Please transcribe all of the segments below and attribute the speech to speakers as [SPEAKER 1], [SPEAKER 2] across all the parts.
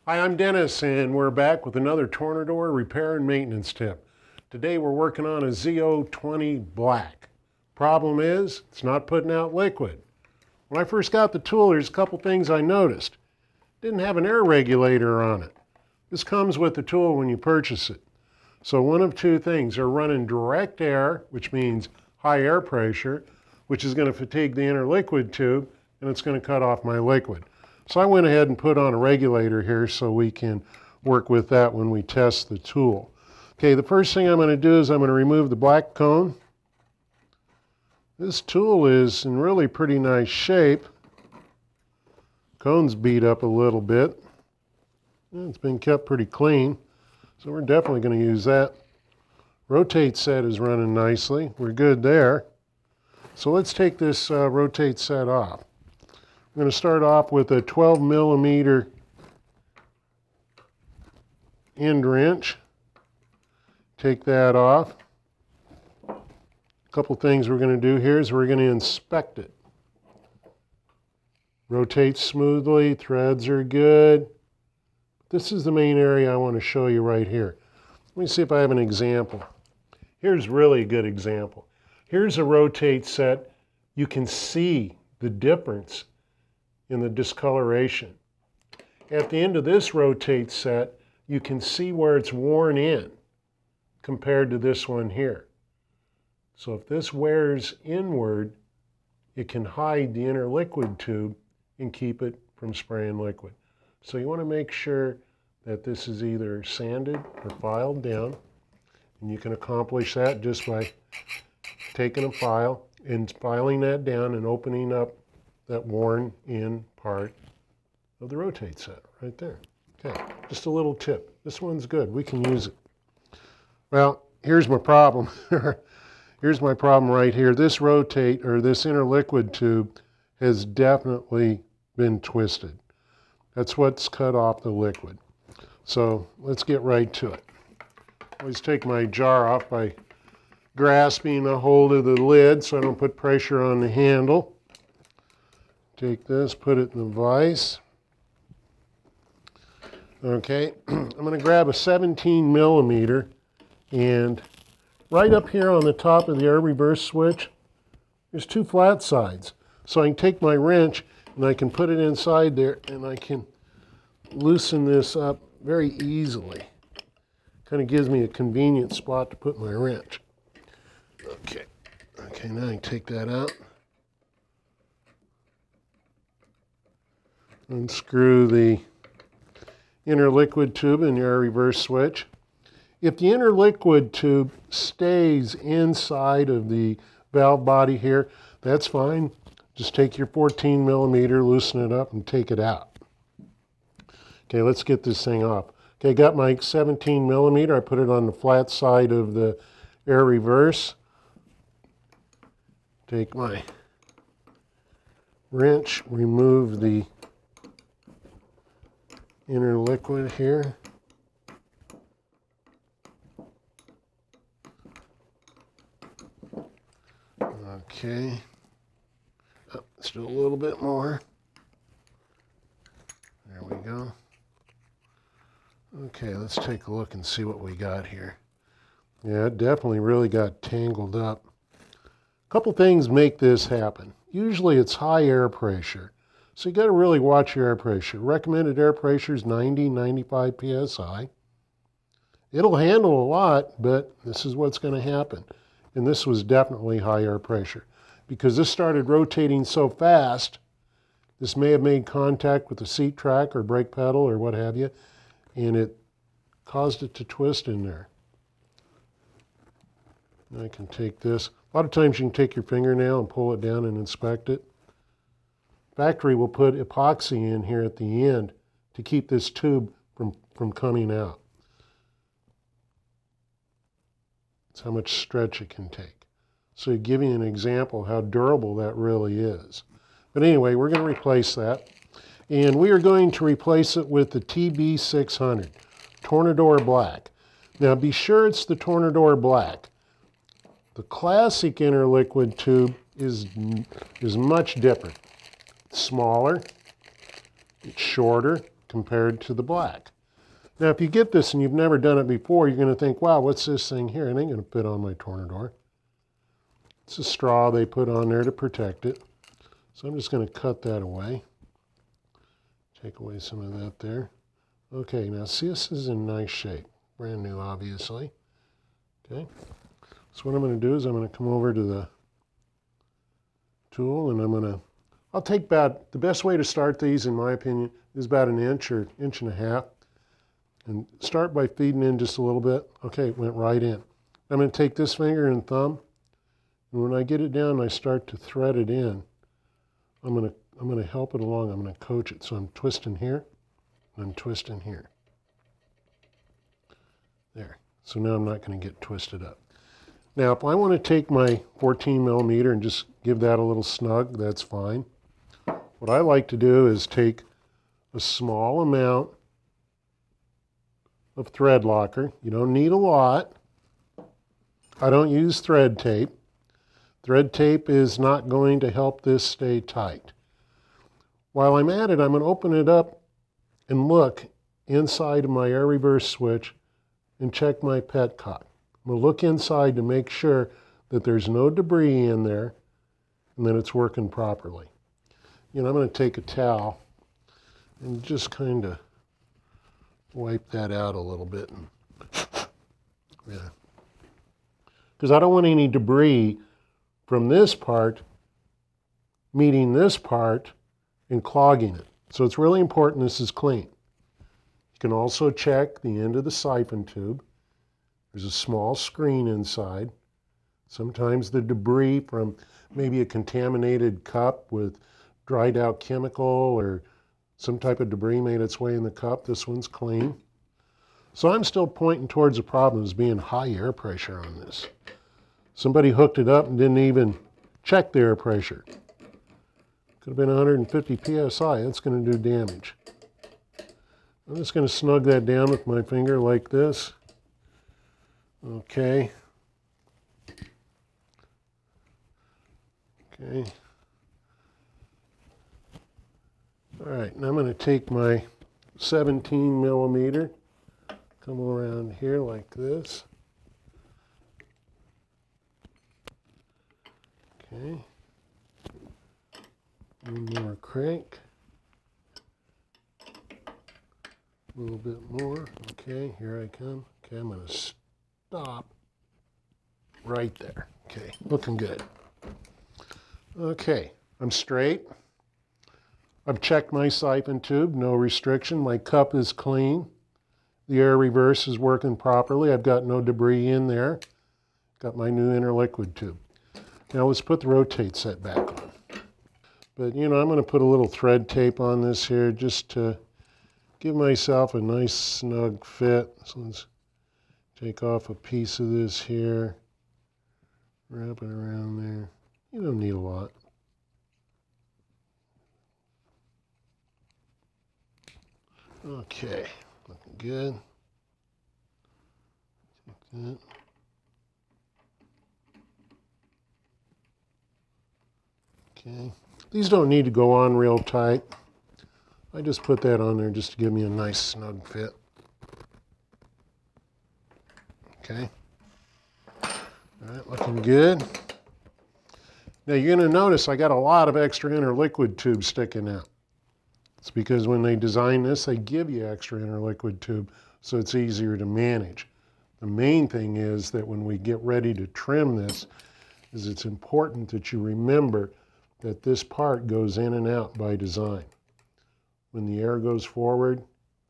[SPEAKER 1] Hi, I'm Dennis, and we're back with another Tornador repair and maintenance tip. Today we're working on a Z020 black. Problem is, it's not putting out liquid. When I first got the tool, there's a couple things I noticed. It didn't have an air regulator on it. This comes with the tool when you purchase it. So one of two things, they're running direct air, which means high air pressure, which is going to fatigue the inner liquid tube, and it's going to cut off my liquid. So I went ahead and put on a regulator here so we can work with that when we test the tool. Okay, the first thing I'm going to do is I'm going to remove the black cone. This tool is in really pretty nice shape. Cone's beat up a little bit. It's been kept pretty clean, so we're definitely going to use that. Rotate set is running nicely. We're good there. So let's take this rotate set off. I'm going to start off with a 12 millimeter end wrench. Take that off. A couple things we're going to do here is we're going to inspect it. Rotates smoothly, threads are good. This is the main area I want to show you right here. Let me see if I have an example. Here's really a good example. Here's a rotate set. You can see the difference in the discoloration. At the end of this rotate set, you can see where it's worn in compared to this one here. So if this wears inward, it can hide the inner liquid tube and keep it from spraying liquid. So you want to make sure that this is either sanded or filed down, and you can accomplish that just by taking a file and filing that down and opening up that worn in part of the rotate set right there. Okay, just a little tip. This one's good, we can use it. Well, here's my problem. Here's my problem right here. This rotate, or this inner liquid tube, has definitely been twisted. That's what's cut off the liquid. So let's get right to it. Always take my jar off by grasping a hold of the lid so I don't put pressure on the handle. Take this, put it in the vise. Okay, I'm going to grab a 17 millimeter, and right up here on the top of the air reverse switch, there's two flat sides. So I can take my wrench and I can put it inside there and I can loosen this up very easily. Kind of gives me a convenient spot to put my wrench. Okay, now I can take that out. Unscrew the inner liquid tube in the air reverse switch. If the inner liquid tube stays inside of the valve body here, that's fine. Just take your 14 millimeter, loosen it up, and take it out. Okay, let's get this thing off. Okay, got my 17 millimeter. I put it on the flat side of the air reverse. Take my wrench, remove the inner liquid here. Okay. Oh, let's do a little bit more. There we go. Okay, let's take a look and see what we got here. Yeah, it definitely really got tangled up. A couple things make this happen. Usually it's high air pressure. So you got to really watch your air pressure. Recommended air pressure is 90, 95 psi. It'll handle a lot, but this is what's going to happen. And this was definitely high air pressure. Because this started rotating so fast, this may have made contact with the seat track or brake pedal or what have you, and it caused it to twist in there. I can take this. A lot of times you can take your fingernail and pull it down and inspect it. Factory will put epoxy in here at the end to keep this tube from coming out. That's how much stretch it can take. So to give you an example how durable that really is. But anyway, we're going to replace that. And we are going to replace it with the TB600, Tornador Black. Now be sure it's the Tornador Black. The classic inner liquid tube is much different. It's smaller, it's shorter, compared to the black. Now, if you get this and you've never done it before, you're going to think, wow, what's this thing here? It ain't going to fit on my Tornador. It's a straw they put on there to protect it. So I'm just going to cut that away. Take away some of that there. Okay, now see, this is in nice shape. Brand new, obviously. Okay, so what I'm going to do is I'm going to come over to the tool and I'll take about, the best way to start these, in my opinion, is about an inch or inch and a half. And start by feeding in just a little bit. Okay, it went right in. I'm going to take this finger and thumb, and when I get it down and I start to thread it in, I'm going to help it along. I'm going to coach it. So I'm twisting here, and I'm twisting here. There. So now I'm not going to get twisted up. Now, if I want to take my 14 millimeter and just give that a little snug, that's fine. What I like to do is take a small amount of thread locker. You don't need a lot. I don't use thread tape. Thread tape is not going to help this stay tight. While I'm at it, I'm going to open it up and look inside of my air reverse switch and check my petcock. I'm going to look inside to make sure that there's no debris in there and that it's working properly. You know, I'm going to take a towel and just kind of wipe that out a little bit. Yeah. Because I don't want any debris from this part meeting this part and clogging it. So it's really important this is clean. You can also check the end of the siphon tube. There's a small screen inside. Sometimes the debris from maybe a contaminated cup with dried out chemical or some type of debris made its way in the cup. This one's clean. So I'm still pointing towards the problem as being high air pressure on this. Somebody hooked it up and didn't even check the air pressure. Could have been 150 psi. That's going to do damage. I'm just going to snug that down with my finger like this. Okay. Okay. All right, now I'm going to take my 17 millimeter, come around here like this. Okay. One more crank. A little bit more. Okay, here I come. Okay, I'm going to stop right there. Okay, looking good. Okay, I'm straight. I've checked my siphon tube, no restriction. My cup is clean. The air reverse is working properly. I've got no debris in there. Got my new inner liquid tube. Now let's put the rotate set back on. But you know, I'm going to put a little thread tape on this here just to give myself a nice snug fit. So let's take off a piece of this here, wrap it around there. You don't need a lot. Okay, looking good. Take that. Okay, these don't need to go on real tight. I just put that on there just to give me a nice snug fit. Okay, all right, looking good. Now you're going to notice I got a lot of extra inner liquid tubes sticking out. It's because when they design this, they give you extra inner liquid tube so it's easier to manage. The main thing is that when we get ready to trim this, is it's important that you remember that this part goes in and out by design. When the air goes forward,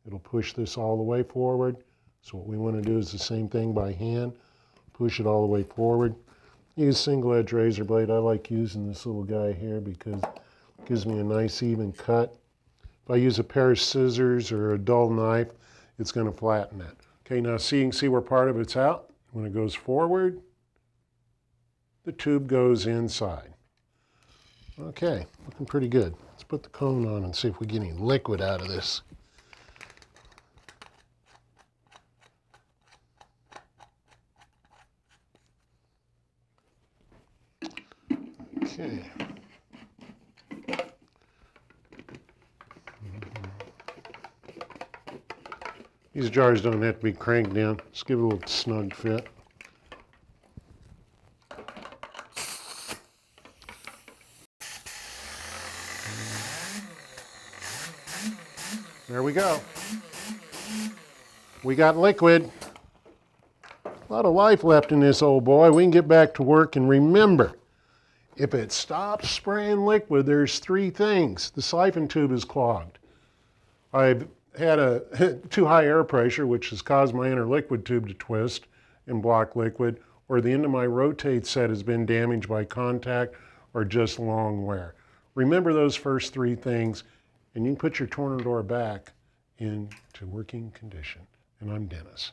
[SPEAKER 1] it'll push this all the way forward. So what we want to do is the same thing by hand, push it all the way forward. Use single edge razor blade. I like using this little guy here because it gives me a nice even cut. If I use a pair of scissors or a dull knife, it's going to flatten that. Okay, now see, you can see where part of it's out. When it goes forward, the tube goes inside. Okay, looking pretty good. Let's put the cone on and see if we get any liquid out of this. Okay. These jars don't have to be cranked down. Just give it a little snug fit. There we go. We got liquid. A lot of life left in this old boy. We can get back to work, and remember, if it stops spraying liquid, there's three things. The siphon tube is clogged. I've had a too high air pressure, which has caused my inner liquid tube to twist and block liquid, or the end of my rotate set has been damaged by contact or just long wear. Remember those first three things, and you can put your Tornador back into working condition. And I'm Dennis.